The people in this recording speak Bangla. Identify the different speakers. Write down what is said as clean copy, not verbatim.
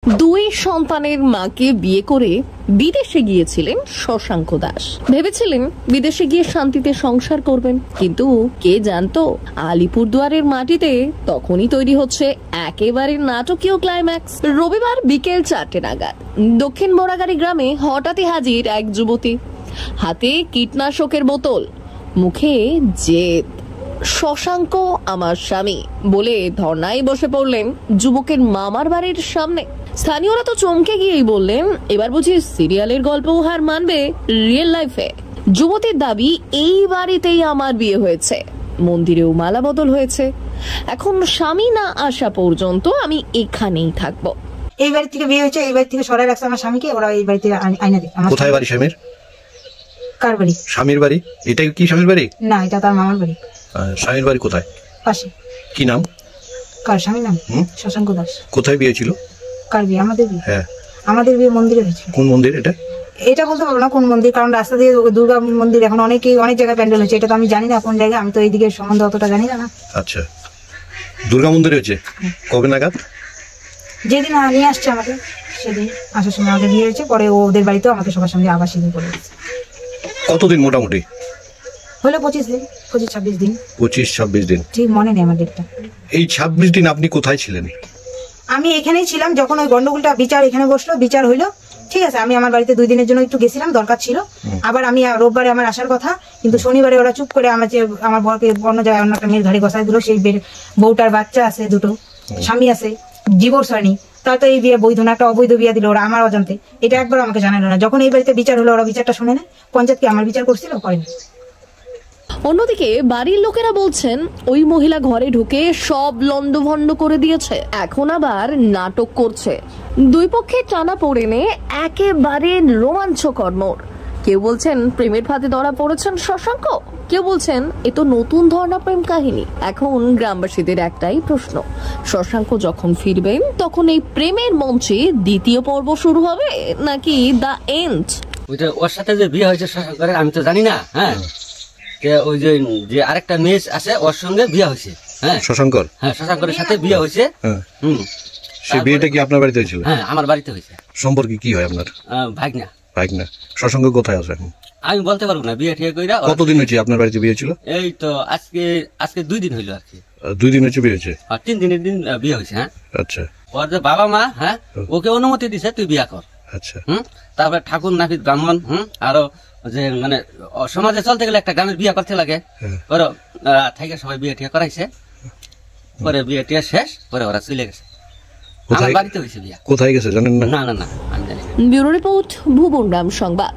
Speaker 1: দুই সন্তানের মাকে বিয়ে করে বিদেশে গিয়েছিলেন শশাঙ্ক দাস। ভেবেছিলেন বিদেশে গিয়ে শান্তিতে সংসার করবেন, কিন্তু কে জানতো আলিপুরদুয়ারের মাটিতে তখনই তৈরি হচ্ছে একেবারে নাটকীয় ক্লাইম্যাক্স। রবিবার বিকেল 4টে নাগাদ দক্ষিণ বোরাগাড়ি গ্রামে হঠাৎই হাজির এক যুবতী, হাতে কীটনাশকের বোতল, মুখে জেদ। শশাঙ্ক আমার স্বামী বলে ধর্নায় বসে পড়লেন যুবকের মামার বাড়ির সামনে। স্থানীয়রা তো চমকে গিয়েই বললেন, এবার বুঝি সিরিয়ালের গল্প হার মানবে রিয়েল লাইফে। যুবতীর দাবি, এই বাড়িতেই আমার বিয়ে হয়েছে, মন্দিরেও মালা বদল হয়েছে, এখন স্বামী না আসা পর্যন্ত আমি এখানেই থাকবো।
Speaker 2: এই বাড়ি থেকে বিয়ে হয়েছে, এই বাড়ি থেকে সরাই রাখছে আমার স্বামীকে, ওরা এই বাড়িতে আইনা দেয়।
Speaker 3: কোথায় বাড়ি স্বামীর?
Speaker 2: কার বাড়ি?
Speaker 3: স্বামীর বাড়ি। এটা কি স্বামীর বাড়ি?
Speaker 2: না, এটা তার মামার বাড়ি।
Speaker 3: স্বামীর বাড়ি কোথায়?
Speaker 2: পাশে।
Speaker 3: কি নাম?
Speaker 2: কার স্বামীর নাম? শশাঙ্ক দাস।
Speaker 3: কোথায় বিয়ে ছিল?
Speaker 2: কার বিয়ে? আমাদের বিয়ে।
Speaker 3: হ্যাঁ,
Speaker 2: আমাদের বিয়ে মন্দিরে হয়েছিল।
Speaker 3: কোন মন্দির এটা?
Speaker 2: এটা বলতে পারবো না কোন মন্দির, কারণ রাস্তা দিয়ে দুর্গা মন্দির এখন অনেক জায়গায় প্যান্ডেল হয়েছে, এটা তো আমি জানি না কোন জায়গায়, আমি তো এইদিকে সম্বন্ধে অতটা জানি না।
Speaker 3: আচ্ছা, দুর্গা মন্দির হয়েছে কবে নাগাদ?
Speaker 2: যেদিন নিয়ে আসছে আমাকে, সেদিন আসার সময় আমাকে বিয়ে হয়েছে, পরে ওদের বাড়িতেও আমাকে সবার সঙ্গে আবার সেদিন করে দিচ্ছে।
Speaker 3: কতদিন মোটামুটি
Speaker 2: হলো? 25 দিন, 25-26 দিন।
Speaker 3: 25-26 দিন,
Speaker 2: ঠিক মনে নেই আমার ডেটটা।
Speaker 3: এই 26 দিন আপনি কোথায় ছিলেন?
Speaker 2: আমি এখানেই ছিলাম। যখন ওই গন্ডগোলটা বিচার এখানে বসলো, বিচার হইলো, ঠিক আছে, আমি আমার বাড়িতে 2 দিনের জন্য একটু গেছিলাম, দরকার ছিল। আবার আমি রোববারে আমার আসার কথা, কিন্তু শনিবারে ওরা চুপ করে আমার বরকে অন্য জায়গায় অন্য একটা মেয়ের ঘরে বসাই দিল। সেই বউটার বাচ্চা আছে, 2টো, স্বামী আছে, ডিভোর্স হয়নি, তা তো এই বিয়ে বৈধ না, একটা অবৈধ বিয়ে দিল ওরা আমার অজান্তে। এটা একবার আমাকে জানালো না। যখন এই বাড়িতে বিচার হলো, ওরা বিচারটা শুনে না। পঞ্চায়েতকে আমার বিচার করছিল, করেনি।
Speaker 1: অন্যদিকে বাড়ির লোকেরা বলছেন, ওই মহিলা ঘরে ঢুকে সব লন্ডভন্ড করে দিয়েছে, এখন আবার নাটক করছে। দুই পক্ষে টানা পড়েনে একেবারে রোমাঞ্চকর মোড়। কেউ বলছেন প্রেমের ফাঁদে ধরা পড়েছেন শশাঙ্ক, কেউ বলছেন এ তো নতুন ধরনের প্রেম কাহিনী। এখন গ্রামবাসীদের একটাই প্রশ্ন, শশাঙ্ক যখন ফিরবেন তখন এই প্রেমের মঞ্চে দ্বিতীয় পর্ব শুরু হবে নাকি দ্য এন্ড?
Speaker 4: ওর সাথে যে বিয়ে হয়েছে শশাঙ্করের আমি তো জানি না। হ্যাঁ, ওই যে আরেকটা মেয়ে আছে ওর সঙ্গে বিয়ে হয়েছে। হ্যাঁ, শশাঙ্কর। হ্যাঁ, শশাঙ্করের সাথে বিয়ে হয়েছে।
Speaker 3: সেই বিয়েটা কি আপনার বাড়িতে হয়েছিল?
Speaker 4: হ্যাঁ, আমার বাড়িতে হয়েছে।
Speaker 3: সম্পর্কে কি হয় আপনার?
Speaker 4: ভাগনা।
Speaker 3: ভাগনা। শশাঙ্ক কোথায় আছে এখন?
Speaker 4: আমি বলতে পারবো না। বিয়ে ঠিক কইরা
Speaker 3: কতদিন হয়েছে আপনার বাড়িতে বিয়ে ছিল?
Speaker 4: এই তো আজকে 2 দিন হইলো আর কি।
Speaker 3: 2 দিন হয়েছে বিয়ে হয়েছে?
Speaker 4: 3 দিনের দিন বিয়ে হয়েছে। হ্যাঁ,
Speaker 3: আচ্ছা।
Speaker 4: ওর যে বাবা মা, হ্যাঁ, ওকে অনুমতি দিছে তুই বিয়ে কর।
Speaker 3: আচ্ছা।
Speaker 4: তারপরে ঠাকুর নাপিত ব্রাহ্মণ, আরো যে মানে সমাজে চলতে গেলে একটা গ্রামের বিয়ে করতে লাগে, ওরা থেকে সবাই বিয়ে ঠিক করাইছে। পরে বিয়ে টিয়া শেষ, পরে ওরা চলে গেছে। আমার বাড়িতে হয়েছে বিয়ে।
Speaker 3: কোথায় গেছে জানেন না?
Speaker 4: না, আমি জানি না।
Speaker 1: ব্যুরো রিপোর্ট, ভুবন গ্রাম সংবাদ।